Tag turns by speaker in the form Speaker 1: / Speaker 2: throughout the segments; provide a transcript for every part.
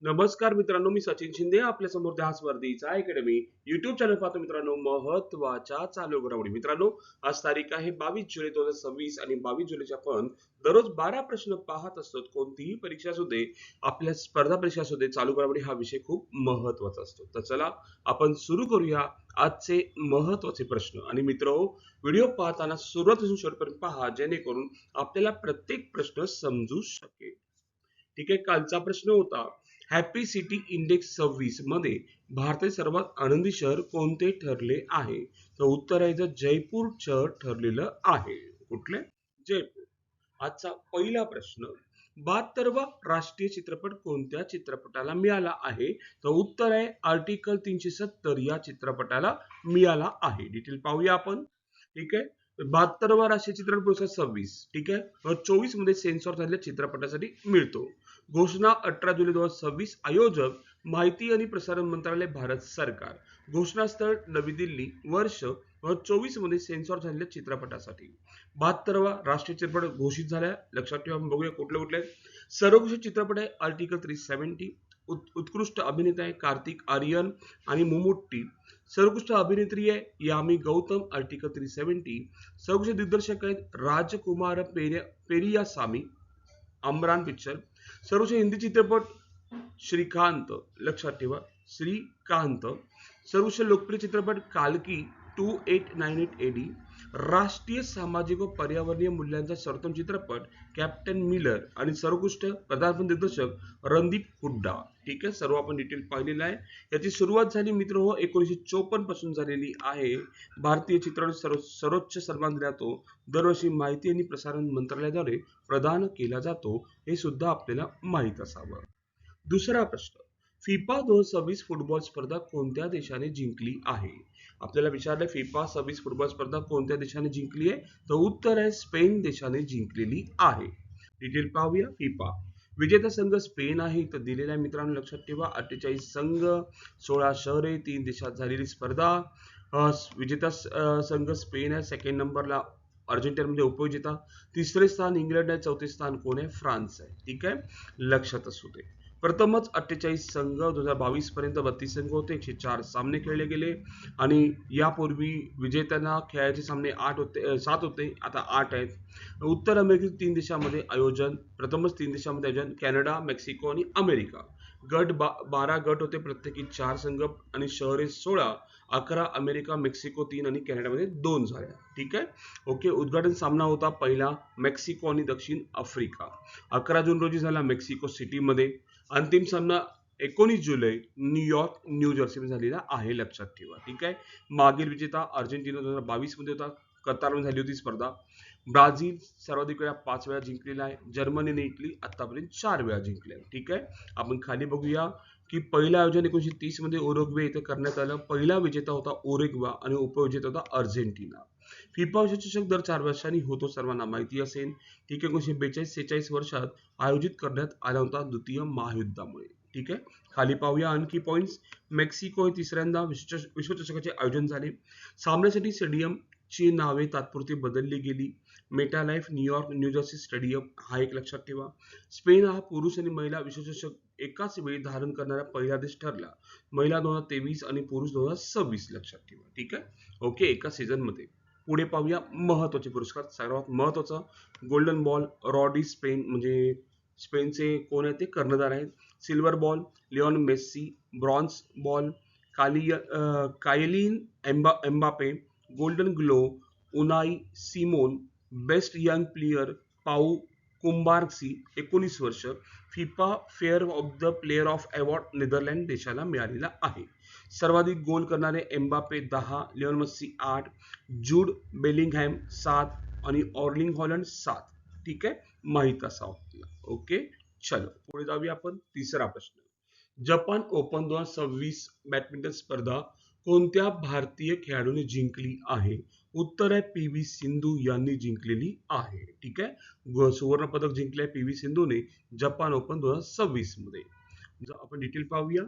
Speaker 1: नमस्कार मित्रांनो, मी सचिन शिंदे आपल्या समोर ध्यास स्पर्धेचा अकॅडमी युट्यूब चॅनल पाहतो. मित्रांनो, महत्वाच्या चालू घडामोडी. मित्रांनो, आज तारीख आहे 22 जुलै 2026 आणि 22 जुलैच्या आपण दररोज 12 प्रश्न पाहत असतो. कोणतीही परीक्षा असू दे, आपल्या स्पर्धा परीक्षा असू दे, चालू घडामोडी हा विषय खूप महत्वाचा असतो. तर चला आपण सुरू करूया आजचे महत्वाचे प्रश्न. आणि मित्र, व्हिडिओ पाहताना सुरुवातीपासून शेवटपर्यंत पहा, जेणेकरून आपल्याला प्रत्येक प्रश्न समजू शकेल. ठीक आहे. कालचा प्रश्न होता, हॅपी सिटी इंडेक्स 26 मध्ये भारताचे सर्वात आनंदी शहर कोणते ठरले आहे? तर उत्तर आहे जयपूर शहर ठरलेलं आहे. कुठले? जयपूर. आजचा पहिला प्रश्न, 72वा राष्ट्रीय चित्रपट कोणत्या चित्रपटाला मिळाला आहे? तर उत्तर आहे आर्टिकल 370 या चित्रपटाला मिळाला आहे. डिटेल पाहूया आपण. ठीक आहे. 72वा राष्ट्रीय चित्रपट पुरस्कार 26. ठीक आहे. 24 मध्ये सेन्सॉर झालेल्या चित्रपटासाठी मिळतो. घोषणा 18 जुलै 2026. आयोजक माहिती आणि प्रसारण मंत्रालय, भारत सरकार. घोषणास्थळ नवी दिल्ली. वर्ष 24 मध्ये सेन्सॉर झालेल्या चित्रपटासाठी. 72वा राष्ट्रीय चित्रपट घोषित झालाय. लक्षात ठेवा. आपण बघूया कुठले कुठले. सर्वोत्कृष्ट चित्रपट आहे आर्टिकल 370. उत्कृष्ट अभिनेता आहे कार्तिक आर्यन आणि मम्मुट्टी. सर्वोत्कृष्ट अभिनेत्री आहे यामी गौतम, आर्टिकल 370. सर्वोत्कृष्ट दिग्दर्शक आहेत राजकुमार पेरियासामी, अमरान पिक्चर. सर्वोच्च हिंदी चित्रपट श्रीकांत. लक्षात ठेवा, श्रीकांत. सर्वोच्च लोकप्रिय चित्रपट काल्की 2898 एडी. राष्ट्रीय सामाजिक व पर्यावरणीय मूल्यांचा सर्वोत्तम चित्रपट कॅप्टन मिलर. आणि सर्वोत्कृष्ट पदार्पण दिग्दर्शक रणदीप हुड्डा. ठीक आहे. सर्व आपण डिटेल पाहिलेलं आहे. याची सुरुवात झाली मित्र 1954 पासून झालेली आहे. भारतीय चित्रपट सर्वोच्च सन्मान दिला जातो. दरवर्षी माहिती आणि प्रसारण मंत्रालयाद्वारे प्रदान केला जातो. हे सुद्धा आपल्याला माहित असावं. दुसरा प्रश्न, फिफा 2026 फुटबॉल स्पर्धा कोणत्या देशाने जिंकली आहे? आपल्याला विचारलंय फिफा 26 फुटबॉल स्पर्धा कोणत्या देशाने जिंकली आहे? तर उत्तर आहे स्पेन देशाने जिंकलेली आहे. डिटेल पाहूया. फिफा विजेता संघ स्पेन आहे तर दिलेल्या मित्रांनो लक्षात ठेवा. 48 संघ, 16 शहरे, 3 देशात झालेली स्पर्धा. विजेता संघ स्पेन आहे. सेकंड नंबरला अर्जेंटिना म्हणजे उपविजेता. तिसरे स्थान इंग्लंड आहे. चौथे स्थान कोण आहे? फ्रान्स आहे. ठीक आहे. लक्षात असू दे. प्रथमच 48 संघ 2022 पर्यंत 32 संघ होते. 104 सामने खेळले गेले. आणि यापूर्वी विजेत्यांना खेळायचे सामने 7 होते, आता 8 आहेत. उत्तर अमेरिकेतील 3 देशांमध्ये आयोजन. प्रथमच 3 देशांमध्ये आयोजन कॅनडा, मेक्सिको आणि अमेरिका. गट 12 गट होते, प्रत्येकी 4 संघ आणि शहरे 16. 11 अमेरिका, मेक्सिको 3 आणि कॅनडामध्ये 2 झाल्या. ठीक आहे. ओके. उद्घाटन सामना होता पहिला मेक्सिको आणि दक्षिण आफ्रिका. 11 जून रोजी झाला मेक्सिको सिटीमध्ये. अंतिम सामना 19 जुलै न्यूयॉर्क न्यू जर्सी मध्ये झालेला आहे. लक्षात ठेवा. ठीक आहे. मागील विजेता अर्जेंटिना 2022 मध्ये होता. कतारमध्ये झाली होती स्पर्धा. ब्राझील सर्वाधिक वेळा 5 वेळा जिंकलेला आहे. जर्मनी आणि इटली आतापर्यंत 4 वेळा जिंकले. ठीक आहे. आपण खाली बघूया की पहिलं आयोजन 1930 मध्ये उरुग्वे येथे करण्यात आलं. पहिला विजेता होता उरुग्वा आणि उपविजेता होता अर्जेंटिना. फिफा विश्वचषक दर 4 वर्षांनी होतो, सर्वांना माहिती असेल. ठीक आहे. 1942-46 वर्षात आयोजित करण्यात आला होता द्वितीय महायुद्धामुळे. ठीक आहे. खाली पाहूया आणखी पॉइंट्स. मेक्सिको हे तिसऱ्यांदा विश्वचषकाचे आयोजन झाले. सामन्यासाठी स्टेडियमची नावे तात्पुरती बदलली गेली. मेटालाइफ न्यूयॉर्क न्यू जर्सी स्टेडियम हा एक लक्षात ठेवा. स्पेन हा पुरुष आणि महिला विश्वचषक एकाच वेळी धारण करणारा पहिला देश ठरला. महिला 2023 आणि पुरुष 2026. लक्षात ठेवा. ठीक आहे. ओके. एका सीझन मध्ये. पुढे पाहूया महत्वाचे पुरस्कार. सर्वात महत्वाचा गोल्डन बॉल रॉडी स्पेन म्हणजे स्पेनचे कोण आहे ते कर्णधार आहेत. Silver ball Lionel Messi. Bronze ball Kylian Mbappe. Golden glove Unai Simon. Best young player Pau Cubarsi 19 वर्ष. FIFA fair of the player of award Netherland देशाला मिळालेला आहे. सर्वाधिक गोल करणारे एम्बापे 10, लिओन मेस्सी 8, जूड बेलिंगहॅम 7 आणि ऑर्लिंग हॉलंड 7. ठीक आहे. माहित असावं आपल्याला. ओके. चलो पुढे जाऊया आपण. तिसरा प्रश्न, जपान ओपन 2026 बॅडमिंटन स्पर्धा कोणत्या भारतीय खेळाडूने जिंकली आहे? उत्तर आहे पी व्ही सिंधू यांनी जिंकलेली आहे. ठीक आहे. सुवर्ण पदक जिंकले पी व्ही सिंधूने जपान ओपन 2026 मध्ये. आपण डिटेल पाहूया.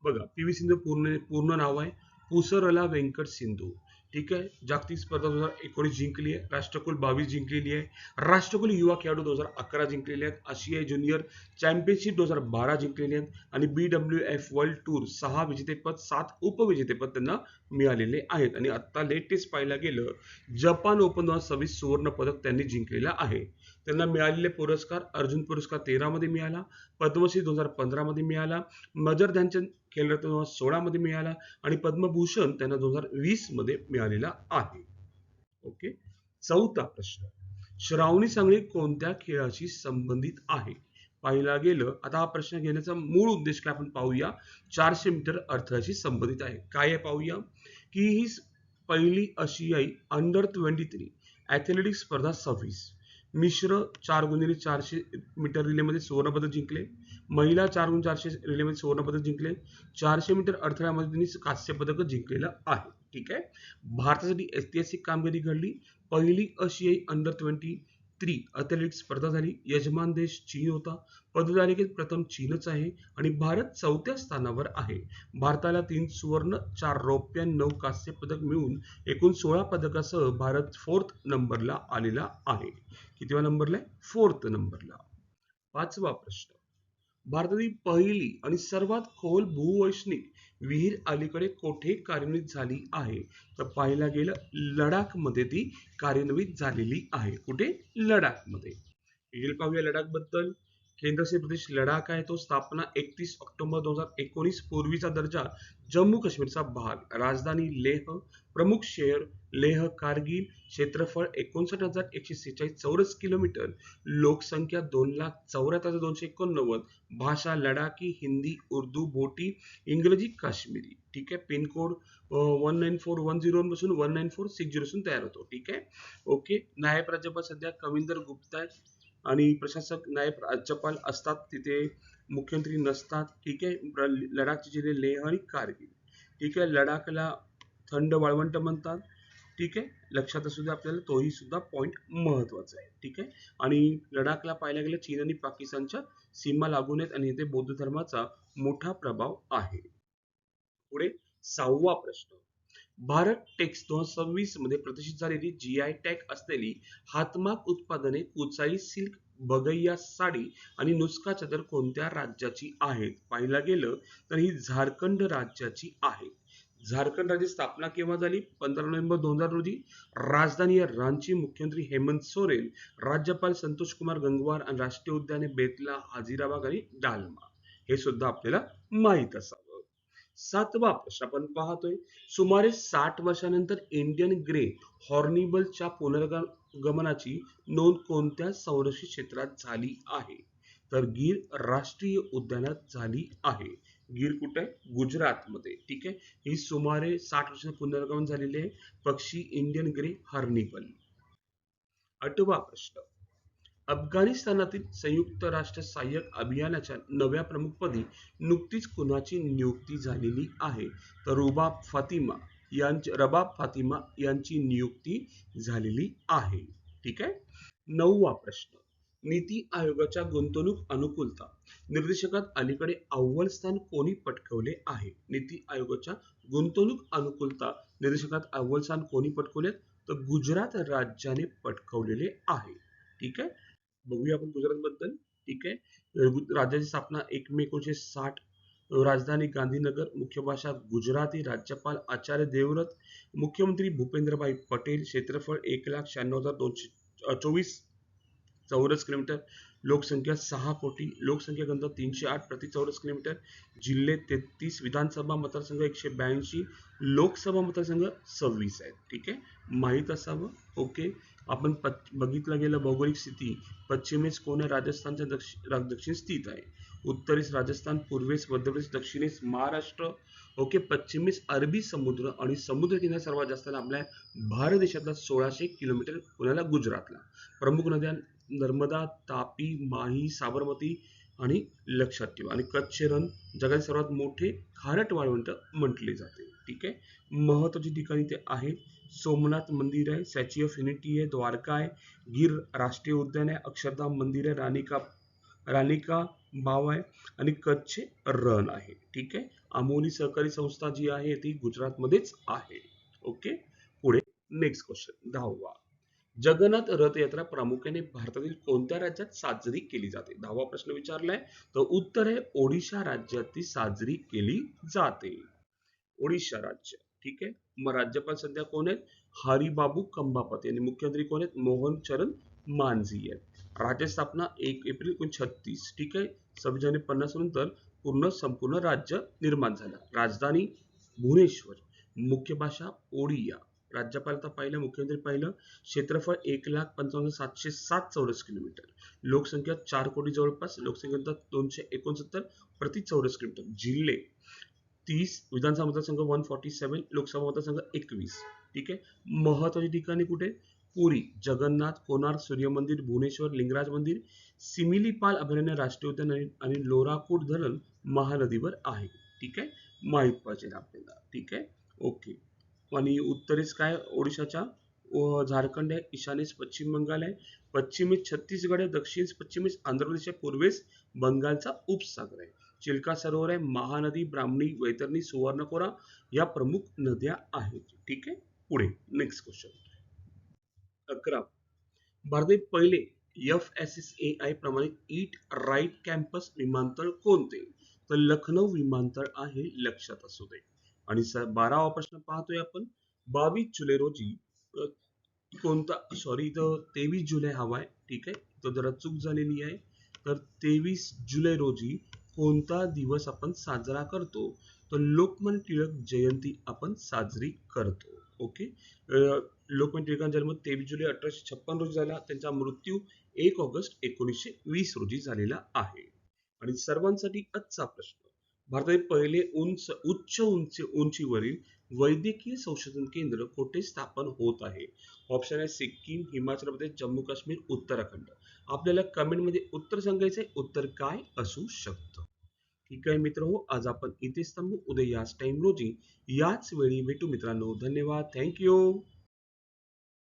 Speaker 1: बघा, पी व्ही सिंधू पूर्ण नाव आहे पुसरला वेंकट सिंधू. ठीक आहे. जागतिक स्पर्धा 2019 जिंकली आहे. राष्ट्रकुल 22 जिंकलेली आहे. राष्ट्रकुल युवा खेळाडू 2011 जिंकलेले आहेत. आशियाई ज्युनियर चॅम्पियनशिप 2012 जिंकलेली आहेत आणि BWF वर्ल्ड टूर 6 विजेतेपद 7 उपविजेतेपद त्यांना मिळालेले आहेत. आणि आता लेटेस्ट पाहायला गेलं जपान ओपन 2026 सुवर्ण पदक त्यांनी जिंकलेलं आहे. त्यांना मिळालेले पुरस्कार अर्जुन पुरस्कार 13 मध्ये मिळाला, पद्मश्री 2015 मध्ये मिळाला, मेजर ध्यानचंद खेलरत्न 2016 मध्ये मिळाला आणि पद्मभूषण त्यांना 2020 मध्ये मिळालेला आहे. ओके. चौथा प्रश्न, श्रावणी सांगली कोणत्या खेळाशी संबंधित आहे? पाहिला गेलं, आता हा प्रश्न घेण्याचा मूळ उद्देश काय आपण पाहूया. 400 मीटर अडथळ्याशी संबंधित आहे. काय आहे पाहूया की ही पहिली आशियाई अंडर 23 ॲथलेटिक्स स्पर्धा 26 मिश्र 4x400 मीटर रिलेमध्ये सुवर्णपदक जिंकले, महिला 4x400 रिलेमध्ये सुवर्णपदक जिंकले, 400 मीटर अडथळ्यामध्ये त्यांनी कांस्य पदक जिंकलेलं आहे. ठीक आहे. भारतासाठी ऐतिहासिक कामगिरी घडली. पहिली आशियाई अंडर 23 ॲथलेटिक्स स्पर्धा झाली. यजमान देश चीन होता. पदतालिकेत प्रथम चीनच आहे आणि भारत 4थ्या स्थानावर आहे. भारताला 3 सुवर्ण 4 रौप्य 9 कांस्य पदक मिळून एकूण 16 पदकासह भारत 4th नंबरला आलेला आहे. कितव्या नंबरला आहे? 4th नंबरला. पाचवा प्रश्न, भारतातील पहिली आणि सर्वात खोल भूवैष्णिक विहीर अलीकडे कोठे कार्यान्वित झाली आहे? तर पाहायला गेलं लडाखमध्ये ती कार्यान्वित झालेली आहे. कुठे? लडाखमध्ये. डिटेल पाहूया लडाख बद्दल. केंद्रशासित प्रदेश लडाख आहे तो. स्थापना 31 ऑक्टोबर 2019. पूर्वीचा दर्जा जम्मू काश्मीरचा भाग. राजधानी लेह. प्रमुख शहर लेह कारगिल. क्षेत्रफळ 59,146 चौरस किलोमीटर. लोकसंख्या 2,74,289. भाषा लडाखी, हिंदी, उर्दू, बोटी, इंग्रजी, काश्मीरी. ठीक आहे. पिनकोड 19410 पासून 19460 तयार होतो. ठीक आहे. ओके. नायब राज्यपाल सध्या कविंदर गुप्ता आहेत आणि प्रशासक नायब राज्यपाल असतात तिथे, मुख्यमंत्री नसतात. ठीक आहे. लडाखचे जिल्हे लेह आणि कारगिल. ठीक आहे. लडाखला थंड वाळवंट म्हणतात. ठीक आहे. लक्षात असू द्या आपल्याला, तोही सुद्धा पॉइंट महत्वाचा आहे. ठीक आहे. आणि लडाखला पाहायला गेलं चीन आणि पाकिस्तानच्या सीमा लागून आहेत आणि इथे बौद्ध धर्माचा मोठा प्रभाव आहे. पुढे 6वा प्रश्न, भारत टेक्स 2026 मध्ये प्रतिष्ठित झालेली GI टॅग असलेली हातमाग उत्पादने कुचाई सिल्क, बगैया साडी आणि नुस्खा चादर कोणत्या राज्याची आहेत? पाहिला गेलं तर ही झारखंड राज्याची आहे. झारखंड राज्याची स्थापना केव्हा झाली? 15 नोव्हेंबर 2000 रोजी. राजधानी आहे रांची. मुख्यमंत्री हेमंत सोरेन. राज्यपाल संतोष कुमार गंगवार आणि राष्ट्रीय उद्याने बेतला, हजीराबाग आणि डालमा. हे सुद्धा आपल्याला माहित असावं. 7वा प्रश्न आपण पाहतोय, सुमारे 60 वर्षानंतर इंडियन ग्रे हॉर्निबलच्या पुनर्गमनाची नोंद कोणत्या संरक्षित क्षेत्रात झाली आहे? तर गीर राष्ट्रीय उद्यानात झाली आहे. गीर कुठे आहे? गुजरातमध्ये. ठीक आहे. ही सुमारे 60 वर्षांनी पुनर्गमन झालेली आहे पक्षी इंडियन ग्रे हॉर्निबल. 8वा प्रश्न, अफगाणिस्तानातील संयुक्त राष्ट्र सहाय्यक अभियानाच्या नव्या प्रमुखपदी नुकतीच कुणाची नियुक्ती झालेली आहे? तर रबाब फातिमा यांची नियुक्ती झालेली आहे. ठीक आहे. 9वा प्रश्न, नीती आयोगाच्या गुंतवणूक अनुकूलता निर्देशकात अलीकडे अव्वल स्थान कोणी पटकावले आहे? नीती आयोगाच्या गुंतवणूक अनुकूलता निर्देशकात अव्वल स्थान कोणी पटकावले? तर गुजरात राज्याने पटकावलेले आहे. ठीक आहे. बघूया आपण गुजरात बद्दल. ठीक आहे. राज्याची स्थापना 1 मे 1960. राजधानी गांधीनगर. मुख्य भाषा गुजराती. राज्यपाल आचार्य देवव्रत. मुख्यमंत्री भूपेंद्रभाई पटेल. क्षेत्रफळ 1,96,224 चौरस किलोमीटर. लोकसंख्या 6 कोटी. लोकसंख्या घनता 308 प्रति चौरस किलोमीटर. जिल्हे 33. विधानसभा मतदारसंघ 182. लोकसभा मतदारसंघ 26 आहेत. ठीक आहे. माहीत असावं. ओके. आपण बघितलं गेलं भौगोलिक स्थिती, पश्चिमेस कोण आहे? राजस्थानच्या दक्षिण स्थित आहे. उत्तरेस राजस्थान, पूर्वेस मध्य प्रदेश, दक्षिणेस महाराष्ट्र. ओके. पश्चिमेस अरबी समुद्र आणि समुद्र किनारा सर्वात जास्त आपल्या भारत देशातला 1600 किलोमीटर पुण्याला गुजरातला. प्रमुख नद्या नर्मदा, तापी, माही, साबरमती आणि लक्षात ठेवा. आणि कच्छ रण जगातील सर्वात मोठे खारट वाळवंट म्हटले जाते. ठीक आहे. महत्वाची ठिकाणी ते आहे. सोमनाथ मंदिर आहे, स्टॅच्यू ऑफ युनिटी आहे, द्वारका आहे, गीर राष्ट्रीय उद्यान आहे, अक्षरधाम मंदिर आहे, रानिका बाव आहे आणि कच्छ रण आहे. ठीक आहे. अमोली सहकारी संस्था जी आहे ती गुजरातमध्येच आहे. ओके. पुढे नेक्स्ट क्वेश्चन 10वा. जगन्नाथ रथयात्रा प्रामुख्याने भारतातील कोणत्या राज्यात साजरी केली जाते? 10वा प्रश्न विचारलाय. तर उत्तर आहे ओडिशा राज्यात ती साजरी केली जाते. ओडिशा राज्य. ठीक आहे. मग राज्यपाल सध्या कोण आहेत? हरिबाबू कंबापती आणि मुख्यमंत्री कोण आहेत? मोहन चरण मांझी आहेत. राज्य स्थापना 1 एप्रिल 1936. ठीक आहे. 26 जानेवारी 1950 नंतर संपूर्ण राज्य निर्माण झालं. राजधानी भुवनेश्वर. मुख्य भाषा ओडिया. राज्यपाल आता पाहिलं, मुख्यमंत्री पाहिलं. क्षेत्रफळ 1,55,707 चौरस किलोमीटर. लोकसंख्या 4 कोटी जवळपास. लोकसंख्या 269 प्रति चौरस किलोमीटर. जिल्हे 30. विधानसभा मतदारसंघ 147. लोकसभा मतदारसंघ 21. ठीक आहे. महत्वाची ठिकाणी कुठे? पुरी, जगन्नाथ, कोणार्क सूर्यमंदिर, भुवनेश्वर लिंगराज मंदिर, सिमिलीपाल अभयारण्य, राष्ट्रीय उद्यान आणि लोराकूट धरण महानदीवर आहे. ठीक आहे. माहित पाहिजे आपल्याला. ठीक आहे. ओके. आणि उत्तरेस काय ओडिशाच्या? झारखंड आहे. ईशान्येस पश्चिम बंगाल आहे. पश्चिमेस छत्तीसगड आहे. दक्षिणेस पश्चिमेस आंध्र प्रदेश आहे. पूर्वेस बंगालचा उपसागर आहे. चिल्का सरोवर आहे. महानदी, ब्राह्मणी, वैतरणी, सुवर्णकोरा या प्रमुख नद्या आहेत. ठीक आहे. पुढे नेक्स्ट क्वेश्चन 11. भारतातील पहिले FSSAI प्रमाणित ईट राईट कॅम्पस विमानतळ कोणते? तर लखनौ विमानतळ आहे. लक्षात असू दे. आणि 12वा प्रश्न पाहतोय आपण. 22 जुलै रोजी कोणता, सॉरी इथं 23 जुलै हवाय. ठीक आहे. तो जरा चूक झालेली आहे. तर 23 जुलै रोजी कोणता दिवस आपण साजरा करतो? तर लोकमान्य टिळक जयंती आपण साजरी करतो. ओके. लोकमान्य टिळकांचा जन्म 23 जुलै 1856 रोजी झाला. त्यांचा मृत्यू 1 ऑगस्ट 1920 रोजी झालेला आहे. आणि सर्वांसाठी आजचा प्रश्न. भारतातील पहिले उच्च उंचीवरील वैद्यकीय संशोधन केंद्र कुठे स्थापन होत आहे? ऑप्शन आहे सिक्कीम, हिमाचल प्रदेश, जम्मू काश्मीर, उत्तराखंड. आपल्याला कमेंटमध्ये उत्तर सांगायचंय. उत्तर काय असू शकतं? ठीक आहे मित्र, आज आपण इथेच थांबू. उद्या याच टाइम रोजी याच वेळी भेटू मित्रांनो. धन्यवाद. थँक्यू.